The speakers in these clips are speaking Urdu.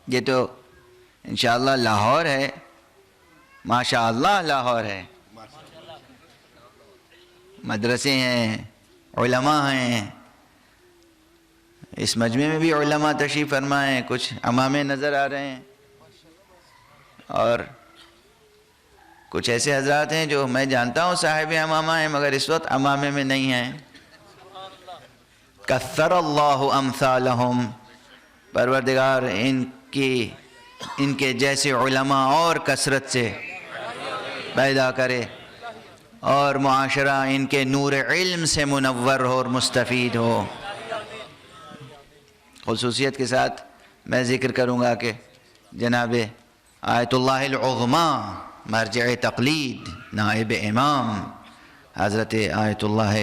یہ تو انشاءاللہ لاہور ہے، ماشاءاللہ لاہور ہے، مدرسے ہیں، علماء ہیں، اس مجمع میں بھی علماء تشریف فرما ہیں، کچھ امامے نظر آ رہے ہیں، اور کچھ ایسے حضرات ہیں جو میں جانتا ہوں صاحب امامہ ہیں مگر اس وقت امامے میں نہیں ہیں۔ کثر اللہ امثالہم، پروردگار ان کے جیسے علماء اور کثرت سے پیدا کرے، اور معاشرہ ان کے نور علم سے منور ہو اور مستفید ہو۔ خصوصیت کے ساتھ میں ذکر کروں گا کہ جناب آیت اللہ العظمیٰ مرجع تقلید نائب امام حضرت آیت اللہ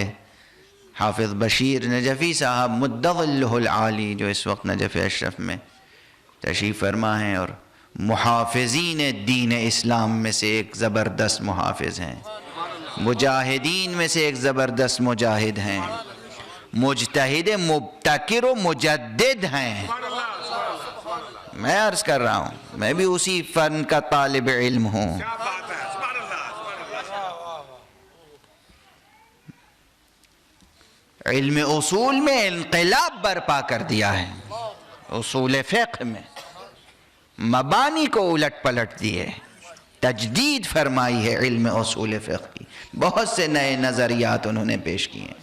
حافظ بشیر نجفی صاحب مدظلہ العالی، جو اس وقت نجف اشرف میں تشریف فرما ہیں اور محافظین دین اسلام میں سے ایک زبردست محافظ ہیں، مجاہدین میں سے ایک زبردست مجاہد ہیں، مجتہد مبتکر و مجدد ہیں۔ میں عرض کر رہا ہوں میں بھی اسی فن کا طالب علم ہوں۔ علم اصول میں انقلاب برپا کر دیا ہے، اصول فقہ میں مبانی کو الٹ پلٹ دیے، تجدید فرمائی ہے علم اصول فقہ کی، بہت سے نئے نظریات انہوں نے پیش کیے ہیں۔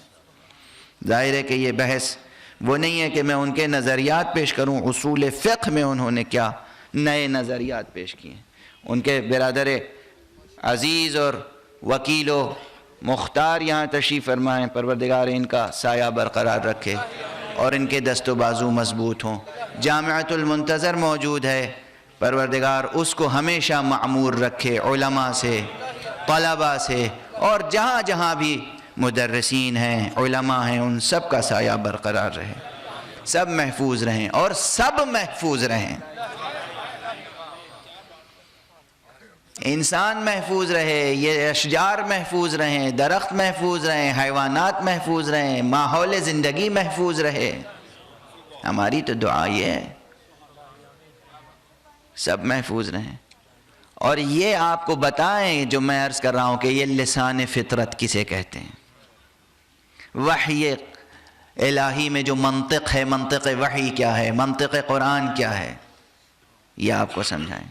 ظاہر ہے کہ یہ بحث وہ نہیں ہے کہ میں ان کے نظریات پیش کروں، اصول فقہ میں انہوں نے کیا نئے نظریات پیش کیے ہیں۔ ان کے برادر عزیز اور وکیل و مختار یہاں تشریف فرمائیں، پروردگار ان کا سایہ برقرار رکھے اور ان کے دست و بازو مضبوط ہوں۔ جامعۃ المنتظر موجود ہے، پروردگار اس کو ہمیشہ معمور رکھے علماء سے، طلباء سے، اور جہاں جہاں بھی مدرسین ہیں، علماء ہیں، ان سب کا سایہ برقرار رہے، سب محفوظ رہیں اور سب محفوظ رہیں، انسان محفوظ رہے، یہ اشجار محفوظ رہیں، درخت محفوظ رہیں، حیوانات محفوظ رہیں، ماحول زندگی محفوظ رہے۔ ہماری تو دعا یہ ہے سب محفوظ رہیں۔ اور یہ آپ کو بتائیں جو میں عرض کر رہا ہوں کہ یہ لسان فطرت کسے کہتے ہیں، وحی الہی میں جو منطق ہے، منطق وحی کیا ہے، منطق قرآن کیا ہے، یہ آپ کو سمجھائیں۔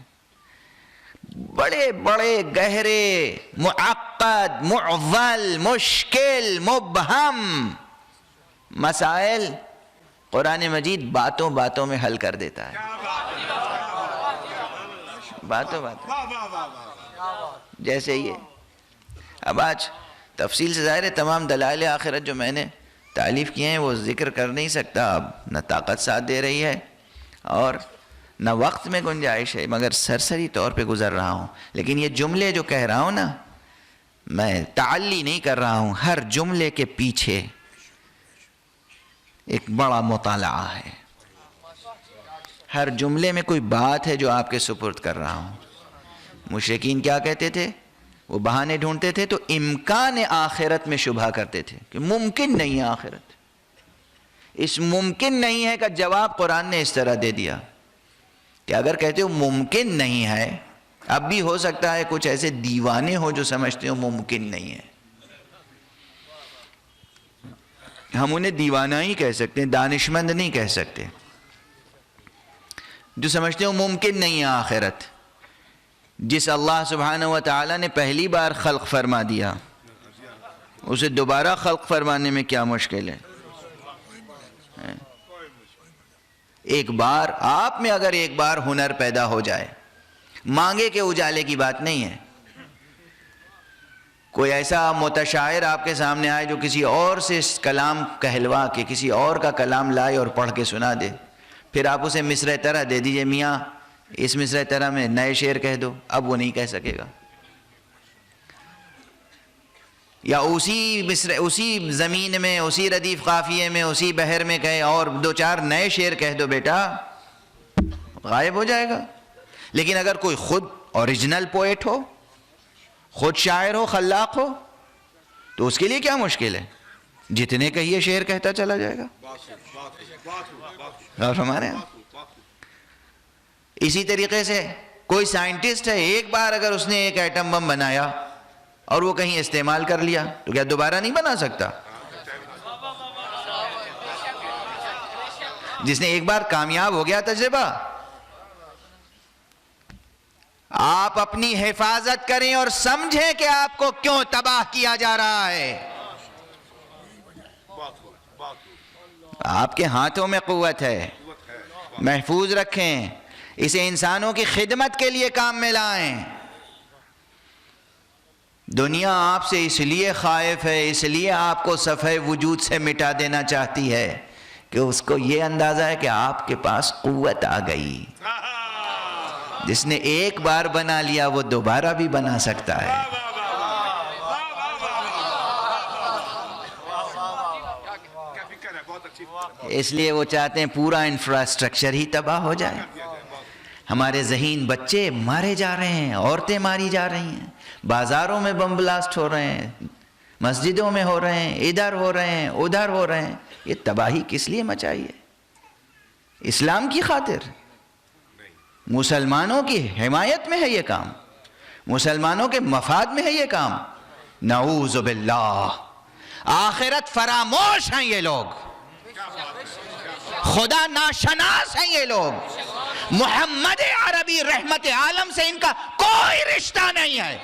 بڑے بڑے گہرے معقد معضل مشکل مبہم مسائل قرآن مجید باتوں باتوں میں حل کر دیتا ہے، باتوں جیسے یہ اب آج تفصیل سے ظاہر ہے تمام دلائل آخرت جو میں نے تعلیف کیے ہیں وہ ذکر کر نہیں سکتا، اب نہ طاقت ساتھ دے رہی ہے اور نہ وقت میں گنجائش ہے، مگر سرسری طور پہ گزر رہا ہوں۔ لیکن یہ جملے جو کہہ رہا ہوں نا، میں تعلی نہیں کر رہا ہوں، ہر جملے کے پیچھے ایک بڑا مطالعہ ہے، ہر جملے میں کوئی بات ہے جو آپ کے سپرد کر رہا ہوں۔ مشرکین کیا کہتے تھے؟ وہ بہانے ڈھونڈتے تھے تو امکان آخرت میں شبہ کرتے تھے کہ ممکن نہیں ہے آخرت، اس ممکن نہیں ہے کا جواب قرآن نے اس طرح دے دیا کہ اگر کہتے ہو ممکن نہیں ہے، اب بھی ہو سکتا ہے کچھ ایسے دیوانے ہو جو سمجھتے ہو ممکن نہیں ہے، ہم انہیں دیوانہ ہی کہہ سکتے ہیں، دانشمند نہیں کہہ سکتے، جو سمجھتے ہو ممکن نہیں ہے آخرت۔ جس اللہ سبحانہ و تعالیٰ نے پہلی بار خلق فرما دیا اسے دوبارہ خلق فرمانے میں کیا مشکل ہے؟ ایک بار آپ میں اگر ایک بار ہنر پیدا ہو جائے، مانگے کے اجالے کی بات نہیں ہے، کوئی ایسا متشاعر آپ کے سامنے آئے جو کسی اور سے کلام کہلوا کے کسی اور کا کلام لائے اور پڑھ کے سنا دے، پھر آپ اسے مصرع طرح دے دیجئے، میاں اس مصرع طرح میں نئے شعر کہہ دو، اب وہ نہیں کہہ سکے گا، یا اسی زمین میں اسی ردیف قافیے میں اسی بحر میں کہے اور دو چار نئے شعر کہہ دو بیٹا، غائب ہو جائے گا۔ لیکن اگر کوئی خود اوریجنل پوئٹ ہو، خود شاعر ہو، خلاق ہو، تو اس کے لیے کیا مشکل ہے، جتنے کہیے شعر کہتا چلا جائے گا۔ اور ہمارے اسی طریقے سے کوئی سائنٹسٹ ہے، ایک بار اگر اس نے ایک ایٹم بم بنایا اور وہ کہیں استعمال کر لیا تو کیا دوبارہ نہیں بنا سکتا؟ جس نے ایک بار کامیاب ہو گیا تجربہ. آپ اپنی حفاظت کریں اور سمجھیں کہ آپ کو کیوں تباہ کیا جا رہا ہے. آپ کے ہاتھوں میں قوت ہے، محفوظ رکھیں، اسے انسانوں کی خدمت کے لیے کام میں لائیں. دنیا آپ سے اس لیے خائف ہے، اس لیے آپ کو صفحہ وجود سے مٹا دینا چاہتی ہے کہ اس کو یہ اندازہ ہے کہ آپ کے پاس قوت آ گئی. جس نے ایک بار بنا لیا وہ دوبارہ بھی بنا سکتا ہے. اس لیے وہ چاہتے ہیں پورا انفراسٹرکچر ہی تباہ ہو جائے. ہمارے ذہین بچے مارے جا رہے ہیں، عورتیں ماری جا رہی ہیں، بازاروں میں بم بلاسٹ ہو رہے ہیں، مسجدوں میں ہو رہے ہیں، ادھر ہو رہے ہیں، ادھر ہو رہے ہیں. یہ تباہی کس لیے مچائی ہے؟ اسلام کی خاطر؟ مسلمانوں کی حمایت میں ہے یہ کام، مسلمانوں کے مفاد میں ہے یہ کام. نعوذ باللہ، آخرت فراموش ہیں یہ لوگ، خدا ناشناس ہیں یہ لوگ. محمد عربی رحمت عالم سے ان کا کوئی رشتہ نہیں ہے.